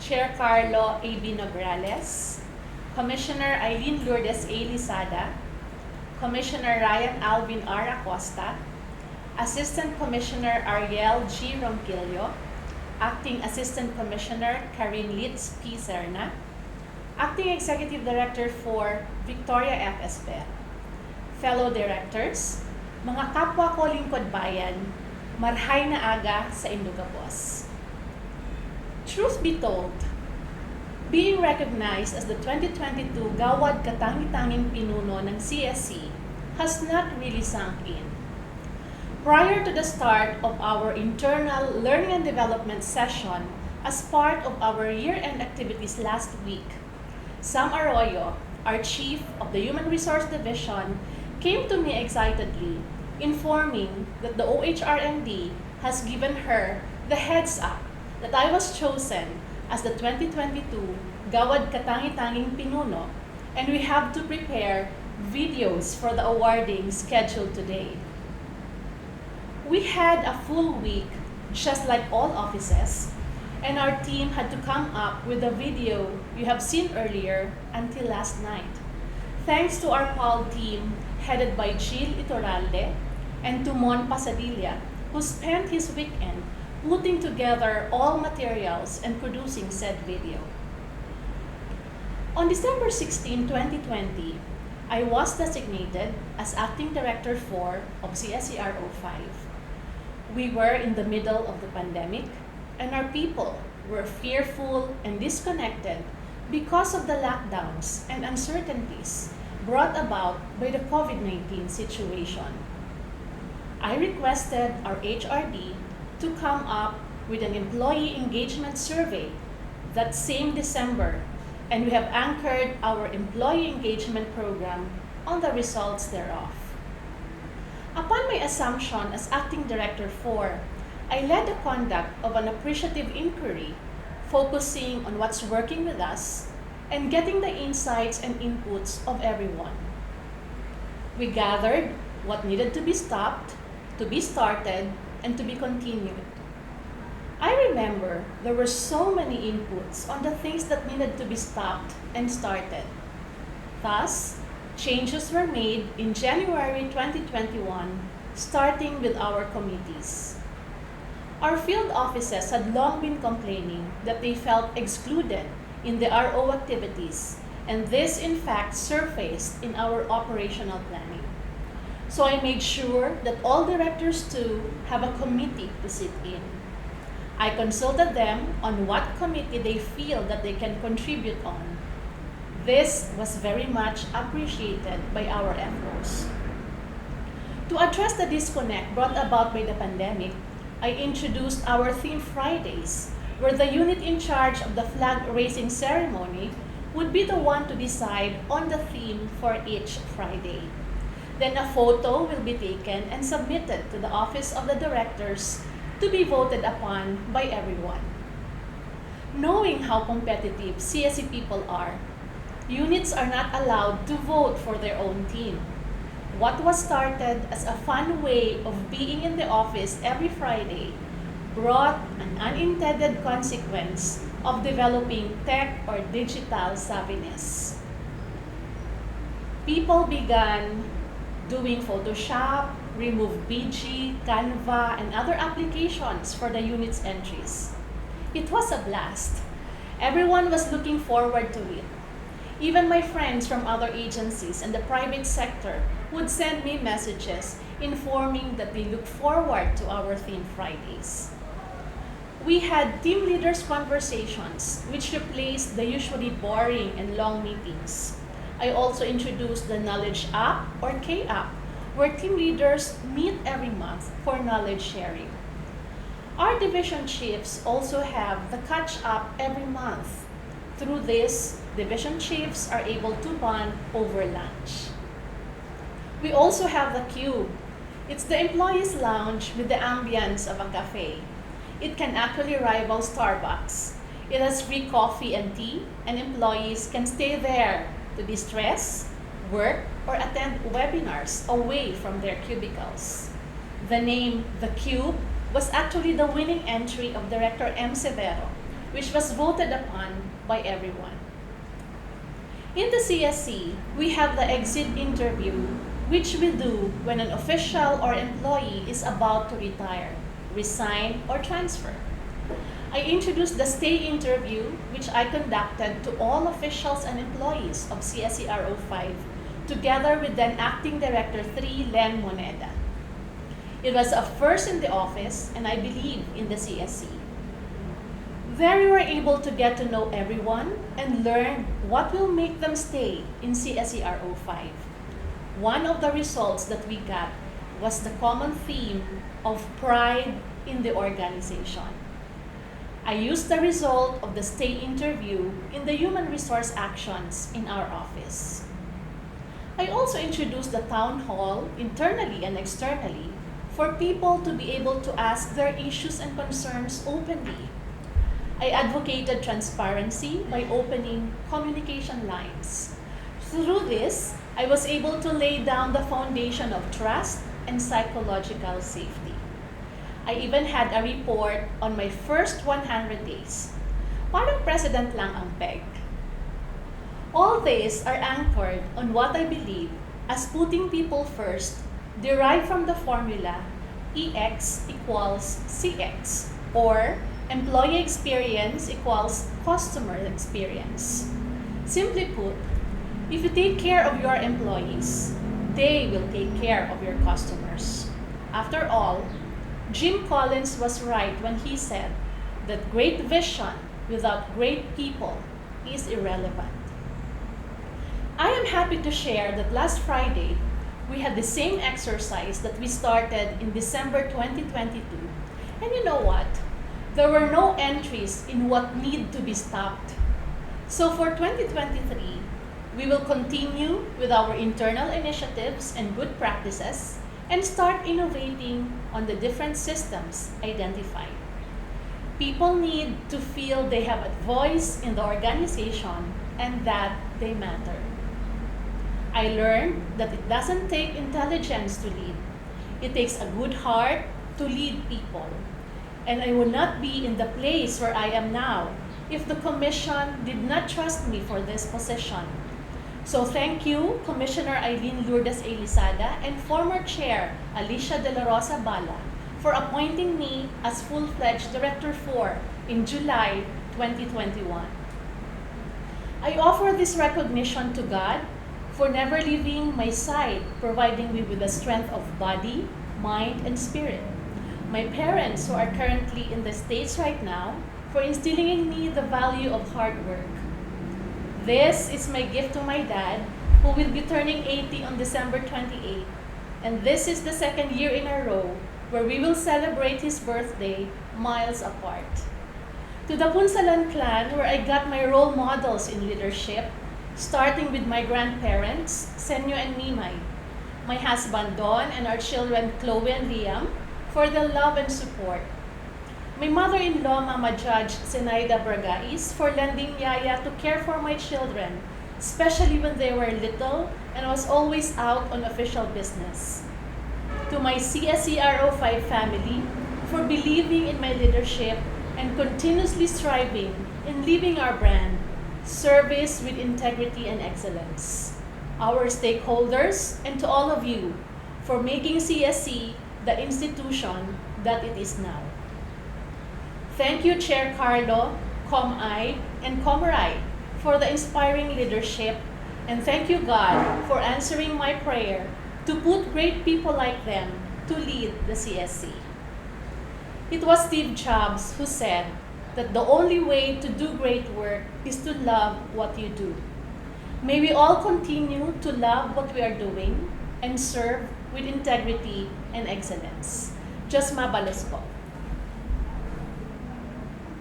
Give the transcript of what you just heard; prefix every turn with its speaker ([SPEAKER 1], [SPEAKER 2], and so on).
[SPEAKER 1] Chair Carlo A.B. Nograles, Commissioner Eileen Lourdes A. Lizada, Commissioner Ryan Alvin R. Acosta, Assistant Commissioner Ariel G. Ronquillo, Acting Assistant Commissioner Karin Litz P. Serna, Acting Executive Director for Victoria F. Esper, fellow directors, mga kapwa ko lingkod bayan, marhay na aga sa Indugapos. Truth be told, being recognized as the 2022 Gawad Katangi-tanging Pinuno ng CSC has not really sunk in. Prior to the start of our internal learning and development session as part of our year-end activities last week, Sam Arroyo, our Chief of the Human Resource Division, came to me excitedly, informing that the OHRMD has given her the heads up that I was chosen as the 2022 Gawad Katangi-tanging Pinuno, and we have to prepare videos for the awarding scheduled today. We had a full week, just like all offices, and our team had to come up with the video you have seen earlier until last night. Thanks to our PAL team headed by Jill Iturralde and to Mon Pasadilla, who spent his weekend putting together all materials and producing said video. On December 16, 2020, I was designated as Acting Director 4 of CSER 05. We were in the middle of the pandemic, and our people were fearful and disconnected because of the lockdowns and uncertainties brought about by the COVID-19 situation. I requested our HRD to come up with an employee engagement survey that same December, and we have anchored our employee engagement program on the results thereof. Upon my assumption as Acting Director 4, I led the conduct of an appreciative inquiry focusing on what's working with us and getting the insights and inputs of everyone. We gathered what needed to be stopped, to be started, and to be continued. I remember there were so many inputs on the things that needed to be stopped and started. Thus, changes were made in January 2021, starting with our committees. Our field offices had long been complaining that they felt excluded in the RO activities, and this in fact surfaced in our operational planning. So I made sure that all directors too have a committee to sit in. I consulted them on what committee they feel that they can contribute on. This was very much appreciated by our FOs. To address the disconnect brought about by the pandemic, I introduced our Theme Fridays, where the unit in charge of the flag raising ceremony would be the one to decide on the theme for each Friday. Then a photo will be taken and submitted to the Office of the Directors to be voted upon by everyone. Knowing how competitive CSE people are, units are not allowed to vote for their own team. What was started as a fun way of being in the office every Friday brought an unintended consequence of developing tech or digital savviness. People began doing Photoshop, remove BG, Canva, and other applications for the unit's entries. It was a blast. Everyone was looking forward to it. Even my friends from other agencies and the private sector would send me messages informing that they look forward to our Theme Fridays. We had team leaders' conversations, which replaced the usually boring and long meetings. I also introduced the Knowledge App or K-App, where team leaders meet every month for knowledge sharing. Our division chiefs also have the Catch Up every month. Through this, division chiefs are able to bond over lunch. We also have the Cube. It's the employees' lounge with the ambience of a cafe. It can actually rival Starbucks. It has free coffee and tea, and employees can stay there to distress, work, or attend webinars away from their cubicles. The name The Cube was actually the winning entry of Director M. Severo, which was voted upon by everyone. In the CSC, we have the exit interview, which we do when an official or employee is about to retire, resign, or transfer. I introduced the stay interview, which I conducted to all officials and employees of CSCRO 5, together with then Acting Director 3, Len Moneda. It was a first in the office, and I believe in the CSC. There we were able to get to know everyone and learn what will make them stay in CSCRO 5. One of the results that we got was the common theme of pride in the organization. I used the result of the stay interview in the human resource actions in our office. I also introduced the town hall internally and externally for people to be able to ask their issues and concerns openly. I advocated transparency by opening communication lines. Through this, I was able to lay down the foundation of trust and psychological safety. I even had a report on my first 100 days. Parang president lang ang peg. All these are anchored on what I believe as putting people first, derived from the formula EX equals CX, or employee experience equals customer experience. Simply put, if you take care of your employees, they will take care of your customers. After all, Jim Collins was right when he said that great vision without great people is irrelevant. I am happy to share that last Friday, we had the same exercise that we started in December 2022. And you know what? There were no entries in what need to be stopped. So for 2023, we will continue with our internal initiatives and good practices and start innovating on the different systems identified. People need to feel they have a voice in the organization and that they matter. I learned that it doesn't take intelligence to lead. It takes a good heart to lead people. And I would not be in the place where I am now if the Commission did not trust me for this position. So thank you, Commissioner Eileen Lourdes Elisada and former Chair Alicia De La Rosa Bala for appointing me as full-fledged Director 4 in July 2021. I offer this recognition to God for never leaving my side, providing me with the strength of body, mind, and spirit. My parents, who are currently in the States right now, for instilling in me the value of hard work. This is my gift to my dad, who will be turning 80 on December 28. And this is the second year in a row where we will celebrate his birthday miles apart. To the Punzalan clan, where I got my role models in leadership, starting with my grandparents, Senyo and Mimay, my husband Don, and our children Chloe and Liam, for the love and support. My mother-in-law, Mama Judge Zenaida Bragais, for lending Yaya to care for my children, especially when they were little and was always out on official business. To my CSCRO 5 family, for believing in my leadership and continuously striving in living our brand, service with integrity and excellence. Our stakeholders, and to all of you, for making CSC the institution that it is now. Thank you, Chair Carlo, Com-I, and Comrai for the inspiring leadership, and thank you, God, for answering my prayer to put great people like them to lead the CSC. It was Steve Jobs who said that the only way to do great work is to love what you do. May we all continue to love what we are doing and serve with integrity and excellence. Just mabalos po.